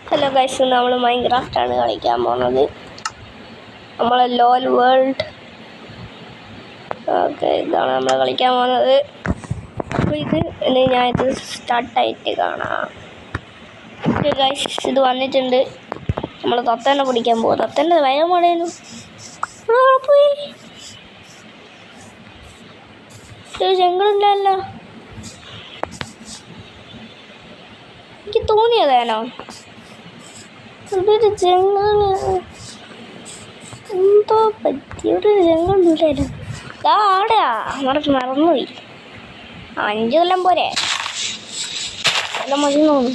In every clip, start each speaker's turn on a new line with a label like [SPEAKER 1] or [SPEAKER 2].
[SPEAKER 1] Hello guys, നമ്മൾ Minecraft ആണ് കളിക്കാൻ പോകുന്നത്. നമ്മളെ ലോൽ വേൾഡ്. ഓക്കെ, ഇതാണ് നമ്മൾ കളിക്കാൻ പോകുന്നത്. അപ്പോൾ ഞാനിത് സ്റ്റാർട്ടായിട്ട് കാണാം. ഓക്കെ ഗൈസ്, ഇത് വന്നിട്ടുണ്ട്. നമ്മൾ തത്തേനെ പിടിക്കാൻ പോകും. തത്തേൻ്റെ വേഗം പടയുന്നു. പോയി ജംഗിളുണ്ടല്ലോ. എനിക്ക് തോന്നിയതാണോ ഒരു ജംഗിള്? എന്തോ പറ്റി, ഒരു ജംഗിളുണ്ടായിരുന്നു. ആടെയാ മറന്നുപോയി. 5 കൊല്ലം പോരെ, എല്ലാം മതി തോന്നുന്നു.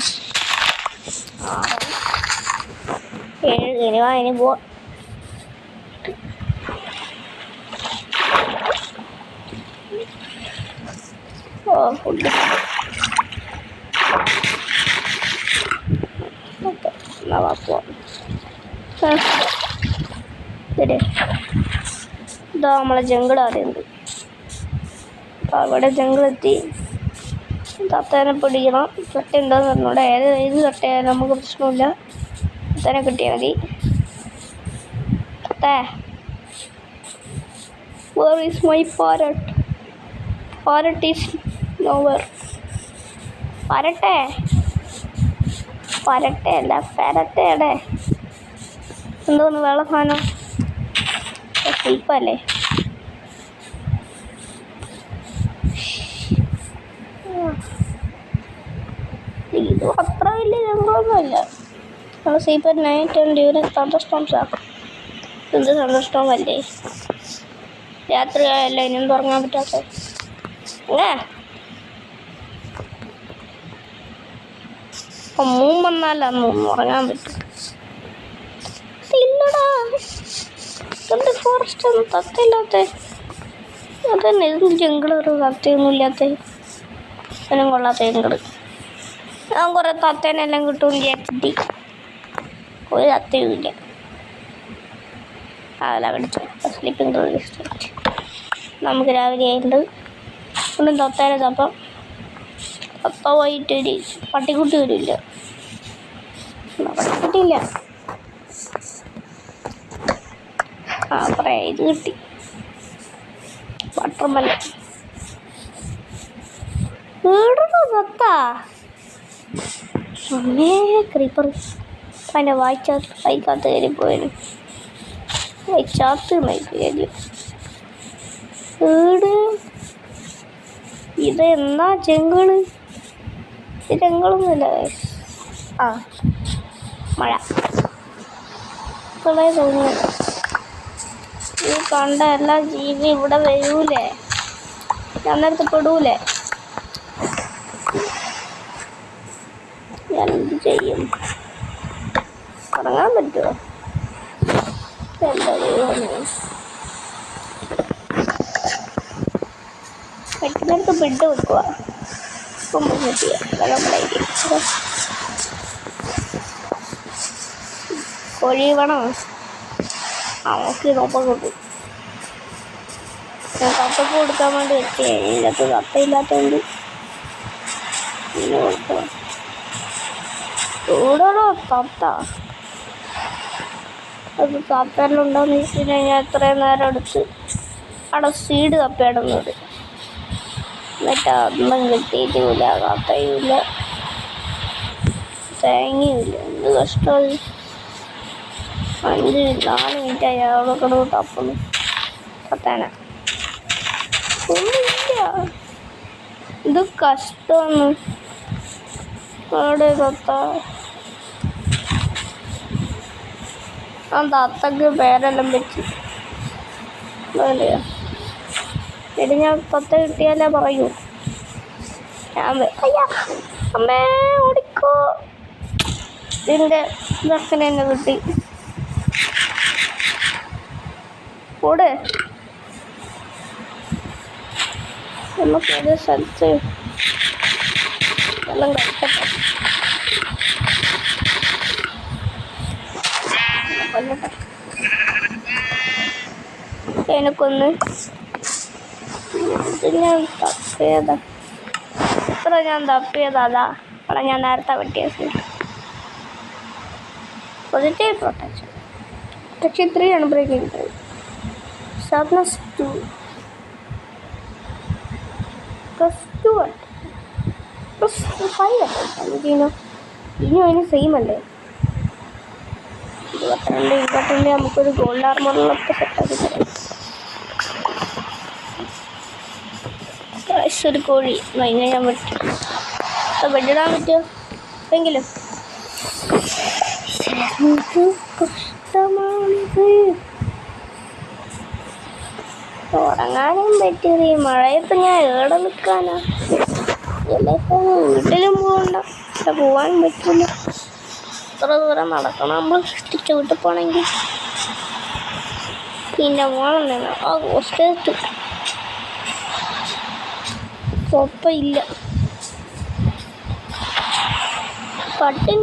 [SPEAKER 1] 7 ഇനി ഇനി പോവാ. ഫുഡ് ഇതാ നമ്മളെ ജംഗിൾ അറിയുന്നത്. അപ്പം അവിടെ ജംഗിളെത്തി. തത്തേനെ പിടിക്കണം. തട്ട ഉണ്ടോയെന്ന് പറഞ്ഞൂടെ. ഏത് തട്ടയാലും നമുക്ക് പ്രശ്നമില്ല. തത്തേനെ കിട്ടിയാൽ മതി. തത്തേ, where is my parrot? Parrot is nowhere. പരട്ടെ അല്ല പരട്ടയുടെ എന്തോന്ന് വെള്ള സാധനം സ്ലീപ്പല്ലേ? ഇത് അത്ര വലിയ ജംഗിളൊന്നുമല്ല. നമ്മൾ സീപ്പർ നൈറ്റ് ഡ്യൂറിങ് തണ്ടർസ്റ്റോംസാണ്. എന്ത് തണ്ടർസ്റ്റോമല്ലേ? രാത്രിയല്ല ഇനിയും തുടങ്ങാൻ പറ്റാത്ത വന്നാലൊന്നും ഉറങ്ങാൻ പറ്റും. ഇല്ലടാ, എന്ത് ഫോറസ്റ്റ് ഒന്നും തത്തയില്ലാത്ത അതന്നെ. ഇതും ജംഗിളൊരു തത്തയൊന്നും ഇല്ലാത്ത അതിനും കൊള്ളാത്ത ജംഗിള്. ഞാൻ കുറേ തത്തേനെല്ലാം കിട്ടുമെന്ന് വിചാരിച്ചിട്ട് ഒരു തത്തയുമില്ല. അതല്ല പഠിച്ചു സ്ലീപ്പിംഗ് റെസിസ്റ്റൻറ്റ്. നമുക്ക് രാവിലെ ആയിട്ടുണ്ട്. ഒന്നും തത്തേനെ തപ്പം തത്ത പോയിട്ടൊരു പട്ടിക്കുട്ടി വരില്ല. പട്ടിക്കുട്ടിയില്ല. പറയാം, ഇത് കിട്ടി. ബട്ടർമെലൺ വീടണോ തത്ത? അമ്മേ ക്രീപ്പർ അതിൻ്റെ വായിക്കാത്ത കയറി പോയാലും വായിച്ചാത്ത് നയിക്കും. വീട് ഇതെന്നാ ജംഗിള്? ഇത് ജംഗിളൊന്നുമില്ല. മഴ തോന്നുന്നു. ഈ കണ്ട എല്ലാ ജീവി ഇവിടെ വരൂലേ? അന്നേരത്ത് പെടൂലേ? ഞാൻ എന്ത് ചെയ്യും? തുടങ്ങാൻ പറ്റുമോ? പറ്റുന്നിടത്ത് ബെഡ് വെക്കുക. കോഴി വേണോ? ഓക്കെ, നോപ്പം കിട്ടും. ഞാൻ തത്തക്ക് കൊടുക്കാൻ വേണ്ടി വെച്ചേ. ഇതിനകത്ത് തത്തയില്ലാത്തതുകൊണ്ട് ഇങ്ങനെ കൊടുക്കണം. കൂടണോ തത്ത? അത് തത്തയെല്ലാം ഉണ്ടോയെന്ന് വെച്ച് കഴിഞ്ഞാൽ എത്രയും നേരം എടുത്ത് അവിടെ സീഡ് തപ്പിയിടുന്നത്. എന്നിട്ട് അതൊന്നും കിട്ടിയിട്ടുമില്ല. തത്തയുമില്ല, തേങ്ങയുമില്ല. എന്ത് കഷ്ടം. 4 മിനിറ്റായി അവിടെ കിടന്ന് തപ്പുന്നു. തത്തേന ഒന്നുമില്ല. ഇത് കഷ്ടമാണ്. അവിടെ തത്ത. ആ തത്തക്ക് പേരെല്ലാം വെച്ച് അല്ലയോ? എടി, ഞാൻ തത്ത കിട്ടിയാലേ പറയൂ. ഞാൻ അമ്മേ ഓടിക്കോ. ഇതിൻ്റെ ദർശനം എന്നെ കിട്ടി. കൂടെ നമുക്ക് ഏത് സ്ഥലത്ത് എല്ലാം കഴിക്കട്ടെ. എനിക്കൊന്ന് ഞാൻ തപ്പേതാ ഇത്ര ഞാൻ തപ്പിയതാ അവിടെ ഞാൻ നേരത്തെ വെട്ടിയ പോസിറ്റീവ് പ്രൊട്ടക്ഷൻ. പ്രൊട്ടക്ഷൻ 3 ആണ്. ബ്രേക്കിംഗ് 3. ഷാർപ്നെസ് 2 +2 +5 ഇനിയും അതിന് സെയിം അല്ലേ? 22 നമുക്കൊരു ഗോൾഡ് ആർമറിലൊക്കെ സെറ്റാക്കി തരാം. ഒരു കോഴി അതിനെ ഞാൻ വെട്ടിടാൻ പറ്റുമോ എങ്കിലും കഷ്ടമാണിത്. ഉറങ്ങാനും പറ്റിയത് ഈ മഴയത്ത് ഞാൻ എവിടെ നിൽക്കാനാ? വീട്ടിലും പോകണ്ട, ഇവിടെ പോവാനും പറ്റില്ല. എത്ര ദൂരം നടക്കണം നമ്മൾ തിരിച്ച് വീട്ടിൽ പോകണമെങ്കിൽ. പിന്നെ മോളെ ആ ഹോസ്റ്റേറ്റ് കുഴപ്പമില്ല. പട്ടി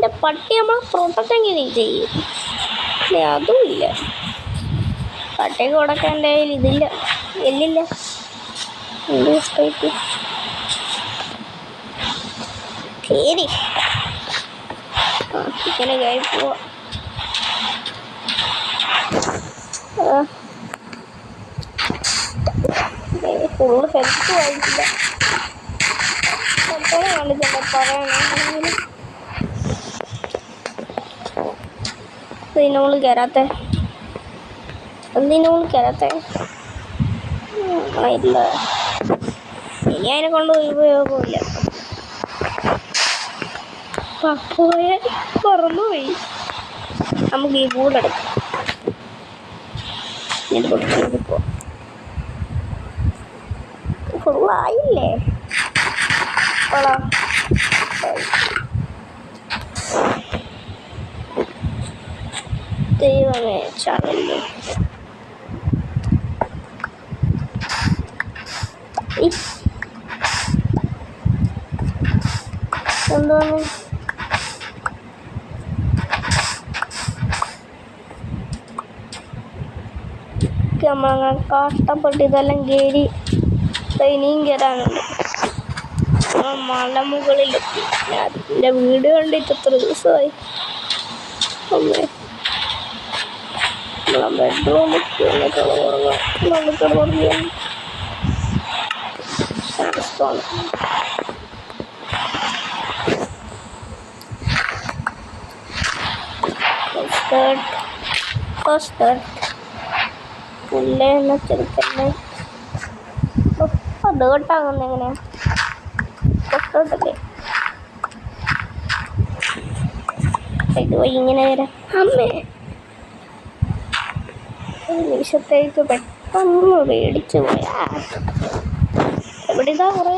[SPEAKER 1] നമ്മൾ പ്രൊട്ടക്റ്റ് എങ്ങനെ ചെയ്യും? അതും ഇല്ല. പട്ടിക്ക് കൊടുക്കാൻ എൻ്റെ കയ്യിൽ ഇതില്ല, എല്ലില്ല. ശരി, ഇങ്ങനെ കയറി പോവാ. ഫുള്ള് ഹെൽത്ത് ആയിട്ടില്ല. അപ്പോൾ കാണിച്ചല്ലേ പറയണമെങ്കിൽ ഇതിനോള് കയറാത്ത എന്തിനോള് കയറാത്ത ഇല്ല. ഇനി അതിനെ കൊണ്ട് ഉപയോഗമില്ല. പോയ പറന്നുപോയി. നമുക്ക് ഈ കൂടെടുക്കാം. ഇത് കൊടുത്തു പോ. ഫുള്ളായില്ലേ? ദൈവമേ, ചാനല്ലേ എന്തോന്ന്? നമ്മളങ്ങനെ കഷ്ടപ്പെട്ട് ഇതെല്ലാം കയറി ഇനിയും കയറാനുണ്ട്. മലമുകളിലെത്തി. എൻ്റെ വീട് കണ്ടിട്ട് എത്ര ദിവസമായി. അമ്മേ, ബെഡ്റൂം പുല്ലേന്ന് ചെറുക്കല്ലേ ഡേട്ടാകുന്ന എങ്ങനെയാ? പൊട്ടോട്ടല്ലേ ഇതുവഴി ഇങ്ങനെ വരാം. അമ്മേ, ഒരു നിമിഷത്തേക്ക് പെട്ടെന്ന് മേടിച്ചു പോയാ. എവിടെ ഇതാ കുറേ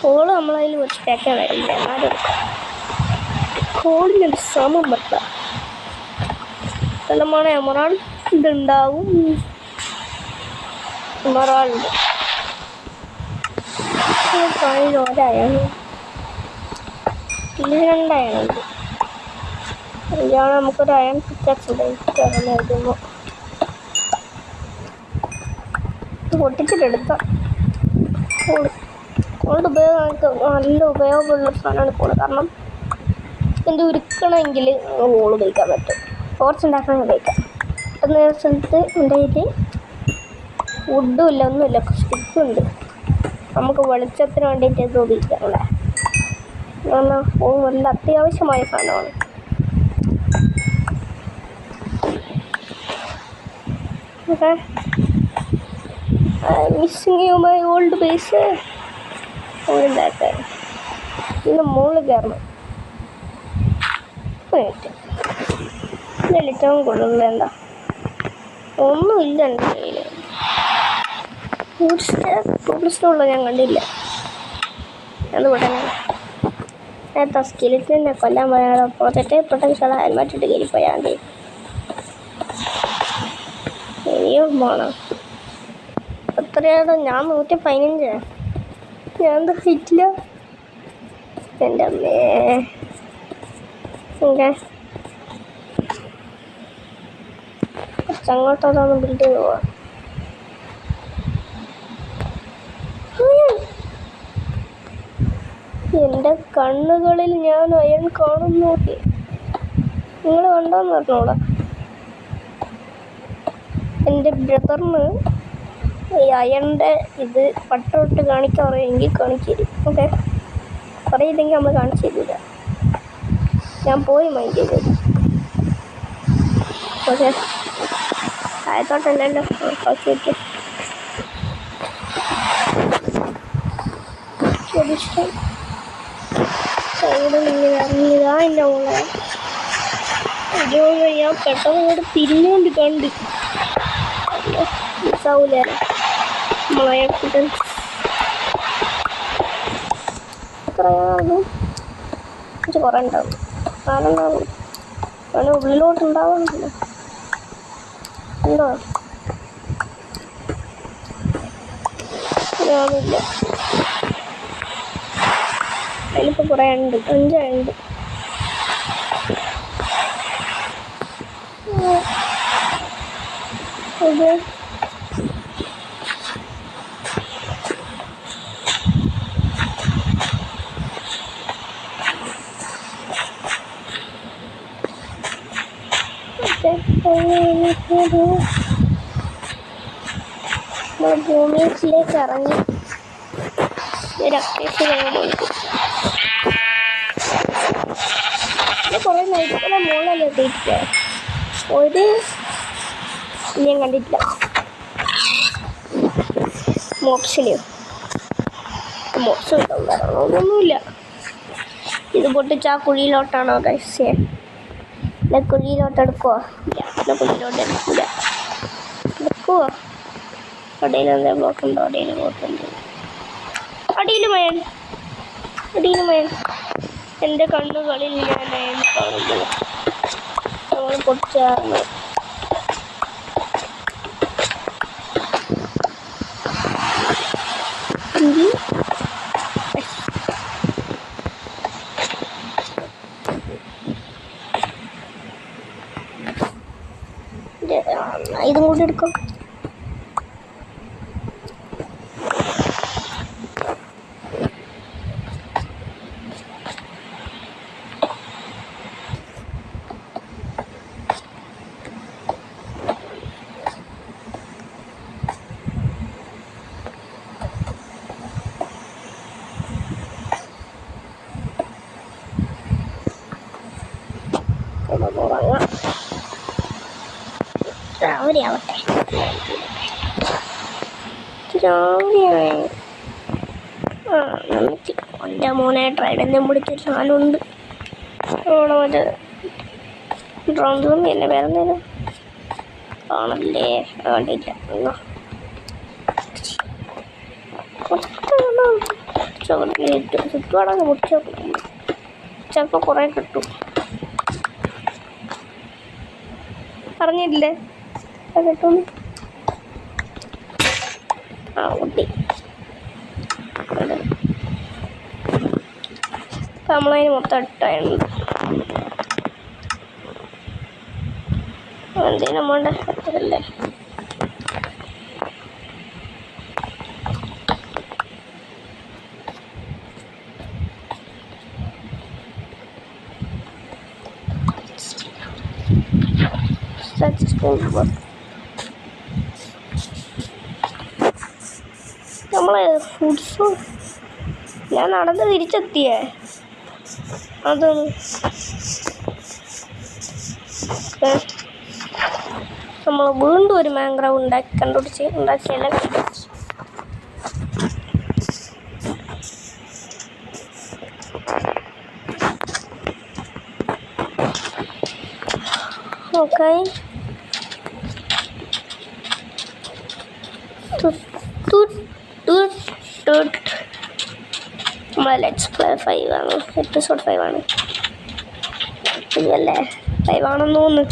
[SPEAKER 1] കോള് നമ്മളതിൽ വെച്ചിട്ടേക്കാൻ വരില്ല. എന്നാലും കോളിനൊരു ശ്രമം പറ്റാം. സ്ഥലമാണ് എമറാൾഡ്. ഇതുണ്ടാവും. എമറാൾഡ് ഒരായാണ്, ഇത് 2 അയണുണ്ട്. ഇതാണ് നമുക്കൊരു അയൺ പിക്കാക്സ് ഉണ്ടായിരുന്നു. പൊട്ടിച്ചിട്ടെടുക്കാം. കോൾഡ് ഉപയോഗം നമുക്ക് നല്ല ഉപയോഗമുള്ള സാധനമാണ് കോള്. കാരണം എന്ത് ഉരുക്കണമെങ്കിൽ കോള് ഉപയോഗിക്കാൻ പറ്റും. ടോർച്ച് ഉണ്ടാക്കാൻ ഉപയോഗിക്കാം. പെട്ടെന്ന് സ്ഥലത്ത് എൻ്റെ കയ്യിൽ വുഡും ഇല്ല, ഒന്നുമില്ല, സ്റ്റിക്കുണ്ട്. നമുക്ക് വെളിച്ചത്തിന് വേണ്ടിയിട്ട് ഇത് ഉപയോഗിക്കാം. അവിടെ കാരണം നല്ല അത്യാവശ്യമായ സാധനമാണ്. Okay, missing you my old base. ഉണ്ടാക്കാൻ ഇതിൻ്റെ മുകളിൽ കയറണം. ഏറ്റവും കൂടുതൽ എന്താ ഒന്നുമില്ല എൻ്റെ കയ്യിൽ. ടൂറിസ്റ്റുള്ള ഞാൻ കണ്ടില്ല. അത് ഉടനെ നേരത്തെ സ്കിലിറ്റിനെ കൊല്ലാൻ പോയാലോ? പോറ്റേ പൊട്ടൻഷ്യൽ ഹെൽമെറ്റിട്ട് കയറി പോയാൽ മതി. ഇനിയും പോണം. എത്രയാണ്? ഞാൻ 115. ഞാൻ എന്താ ഹിറ്റില്ല. എൻ്റെ അമ്മേ, അങ്ങോട്ടോന്ന് ബിൽഡ് ചെയ്ത് പോവാ. എൻ്റെ കണ്ണുകളിൽ ഞാൻ അയൺ കാണുന്നു. നിങ്ങൾ കണ്ടോന്ന് പറഞ്ഞോളാം. എൻ്റെ ബ്രദറിന് ഈ അയണിൻ്റെ ഇത് പട്ടമിട്ട് കാണിക്കാൻ പറയുമെങ്കിൽ കാണിച്ചു തരും. ഓക്കെ, പറയില്ലെങ്കിൽ നമ്മൾ കാണിച്ചു തരില്ല. ഞാൻ പോയി മൈൻഡ് ചെയ്തത്. ഓക്കെ, ആയത്തോട്ടല്ലല്ലോ ഓക്കെ ഓക്കെ. ഇവിടെ നിങ്ങൾ ഇറങ്ങിയതാ എൻ്റെ മോളെ. അതുകൊണ്ട് ഞാൻ പെട്ടെന്ന് ഇവിടെ തിരിഞ്ഞുകൊണ്ട് കണ്ട് മിസ്സാവൂല നമ്മളെടുത്തിട്ട്. എത്രയാകും? കുറേ ഉണ്ടാവും, 4 ഉണ്ടാവും. അവന് ഉള്ളിലോട്ടുണ്ടാവുന്നില്ല. ഉണ്ടോ? ഞാനില്ല. അതിലിപ്പോൾ കുറേ ഉണ്ട്, 5 ഉണ്ട്. ഇത് ഭൂമിയിലേക്ക് ഇറങ്ങി ഒരു അക്കേഷൻ കുറേ നൈറ്റിലെ മോളല്ലേ എത്തിയിട്ടില്ല. ഒരു ഞാൻ കണ്ടിട്ടില്ല. മോപ്സിനെയോ മോപ്സ് കിട്ടാൻ ഒന്നുമില്ല. ഇത് പൊട്ടിച്ച് ആ കുഴിയിലോട്ടാണോ ഗൈസ്? കുഴിയിലോട്ട് എടുക്കുവോ? ഇല്ല, കുഴിയിലോട്ട് എടുക്കില്ല. എടുക്കുവോ? അടിയിൽ എന്താ ബ്ലോക്ക് ഉണ്ടോ? അടിയിൽ ബ്ലോക്ക് ഉണ്ട്. അടിയിൽ മയൻ, അടിയിൽ മയൻ. എൻ്റെ കണ്ണുകളിൽ ഞാൻ മയൻ കാണുന്നു. നമ്മൾ പൊട്ടിച്ചാർന്നു. ഇതും കൂടി എടുക്കും. രാവിലെ ആവട്ടെ, രാവിലെയായി. നമുക്ക് എൻ്റെ മോനെ ട്രൈഡന്നെ പിടിച്ചൊരു സാധനമുണ്ട്. അവിടെ മറ്റേ ഡ്രോൺ എന്നെ വേറെന്തേലും ആണല്ലേ? കണ്ടില്ല. ചുറ്റുപാടൊക്കെ മുടിച്ചോ, ചിലപ്പോൾ കുറേ കിട്ടും. പറഞ്ഞില്ലേ കിട്ടും? ആ കുട്ടി നമ്മളതിന് മൊത്തം 8 എന്തേലും നമ്മളുടെ എത്രല്ലേ? നമ്മളെ ഫുഡ്സ് ഞാൻ നടന്ന് തിരിച്ചെത്തിയേ. അത് നമ്മൾ വീണ്ടും ഒരു മാംഗ്രോവ് ഉണ്ടാക്കിയല്ല. ഓക്കെ, നമ്മളെ ലെറ്റ്സ് പ്ലേ 5 ആണ്, എപ്പിസോഡ് 5 ആണ്. ഇതല്ലേ 5 ആണെന്ന് തോന്നുന്നു.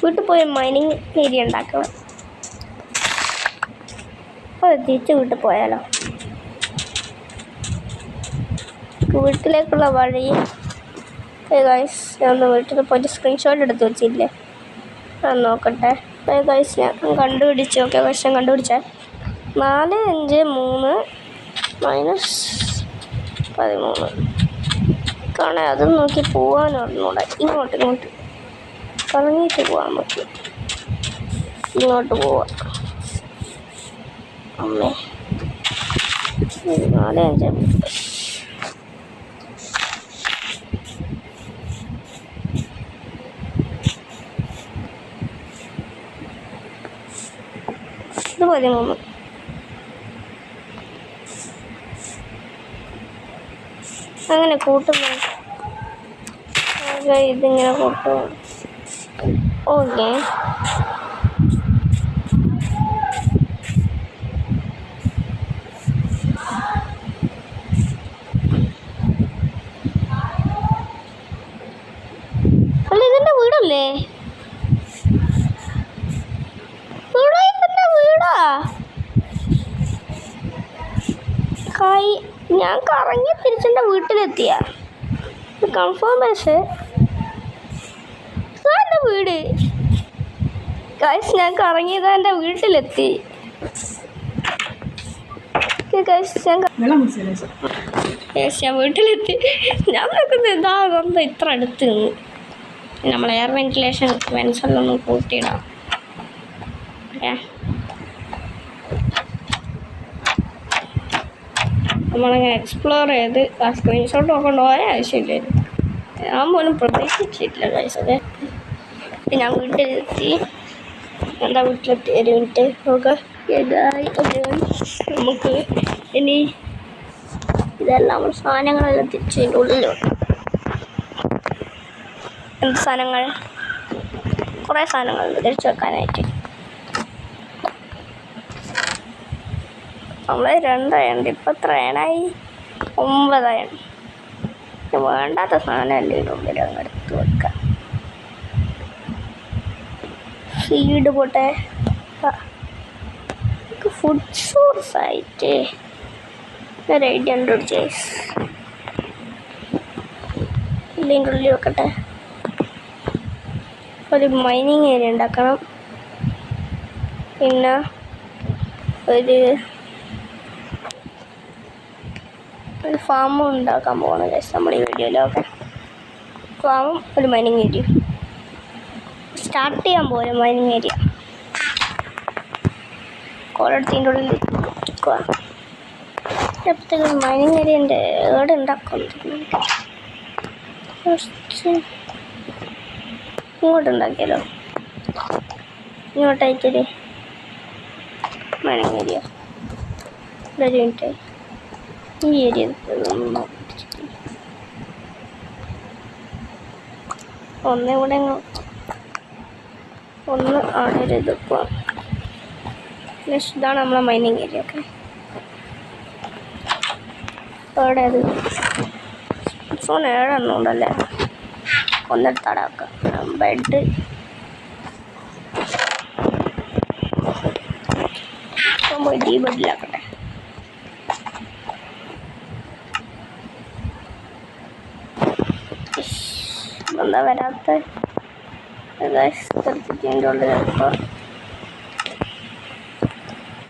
[SPEAKER 1] വീട്ടിൽ പോയി മൈനിങ് ഏരിയ ഉണ്ടാക്കണം. അത് തിരിച്ച് വീട്ടിൽ പോയാലോ? വീട്ടിലേക്കുള്ള വഴി ഗൈസ് ഞാൻ ഒന്ന് വീട്ടിൽ പോയിട്ട് സ്ക്രീൻഷോട്ട് എടുത്ത് വെച്ചില്ലേ, അത് നോക്കട്ടെ. ഗൈസ് ഞാൻ കണ്ടുപിടിച്ച് ഓക്കെ. ക്വസ്റ്റ്യൻ കണ്ടുപിടിച്ചേ 4 5 3 -13 കാണാൻ. അതും നോക്കി പോകാനോടെ ഇങ്ങോട്ട് കറങ്ങിയിട്ട് പോകാൻ പറ്റും. ഇങ്ങോട്ട് പോവാം. അമ്മേ 4 5 ഇത് 13. അങ്ങനെ കൂട്ടുന്നു. ഇതിങ്ങനെ കൂട്ടും. ഓക്കെ അല്ല ഇതെന്റെ വീടല്ലേ? വീടാ ഞാൻ കറങ്ങി തിരിച്ചെൻ്റെ വീട്ടിലെത്തിയ കൺഫേമേഷൻ. എൻ്റെ വീട് ഗൈസ്, ഞാൻ കറങ്ങിയത് എൻ്റെ വീട്ടിലെത്തി. ഞാൻ വീട്ടിലെത്തി. ഞാൻ നോക്കുന്നത് ഇതാകുമ്പോൾ ഇത്ര അടുത്ത് നിന്ന് നമ്മൾ എയർ വെന്റിലേഷൻ വെൻസെല്ലാം കൂട്ടിയിടാം. ഓക്കെ നമ്മളങ്ങനെ എക്സ്പ്ലോർ ചെയ്ത് ആ സ്ക്രീൻഷോട്ട് നോക്കൊണ്ട് പോയ ആവശ്യമില്ലായിരുന്നു. ഞാൻ പോലും പ്രതീക്ഷിച്ചിട്ടില്ല ഗൈസ്. അതെ ഞാൻ വീട്ടിലെത്തി. എന്താ വീട്ടിലെത്തി? ഒരു മിനിറ്റ് നോക്കാം. നമുക്ക് ഇനി ഇതെല്ലാം സാധനങ്ങളെല്ലാം തിരിച്ചതിൻ്റെ ഉള്ളിലുണ്ട്. എന്ത് സാധനങ്ങൾ? കുറേ സാധനങ്ങളുണ്ട് തിരിച്ചു വെക്കാനായിട്ട്. നമ്മൾ 2 ഉണ്ട്. ഇപ്പം എത്ര ഏണായി? 9 ആണ്. വേണ്ടാത്ത സാധനം എല്ലാം ഉള്ളിൽ അങ്ങ് എടുത്ത് വെക്കാം. സീഡ് പോട്ടെ. ഫുഡ് സോഴ്സ് ആയിട്ട് ഒരു 800 ചേസ് ഇതിൻ്റെ ഉള്ളിൽ വെക്കട്ടെ. ഒരു മൈനിങ് ഏരിയ ഉണ്ടാക്കണം. പിന്നെ ഒരു ഫാമും ഉണ്ടാക്കാൻ പോകണം ഗൈസ് നമ്മൾ ഈ വീഡിയോയിലൊക്കെ. ഫാമും ഒരു മൈനിങ് ഏരിയ സ്റ്റാർട്ട് ചെയ്യാൻ പോകും. മൈനിങ് ഏരിയ കോളെടുത്തിൻ്റെ ഉള്ളിൽ നിൽക്കുക. എപ്പോഴത്തേക്കും മൈനിങ് ഏരിയൻ്റെ ഏടെ ഉണ്ടാക്കുന്നത് ഇങ്ങോട്ടുണ്ടാക്കിയാലോ? ഇങ്ങോട്ടായിട്ടൊരു മൈനിങ് ഏരിയ. ഒരു മിനിറ്റ് ഈ ഏരിയ ഒന്നേ കൂടെ ഒന്ന് അവിടെ ഒരു ഇതൊക്കെ. ഇതാണ് നമ്മളെ മൈനിങ് ഏരിയ. ഓക്കെ അവിടെ അത് ഫോൺ 7 എണ്ണം ഉണ്ടല്ലേ. ഒന്നെടുത്തടാക്കാം. ബെഡ് പോയിട്ട് ഈ ബെഡിലാക്കട്ടെ. എന്താ വരാത്ത? 35 ഉള്ളിൽ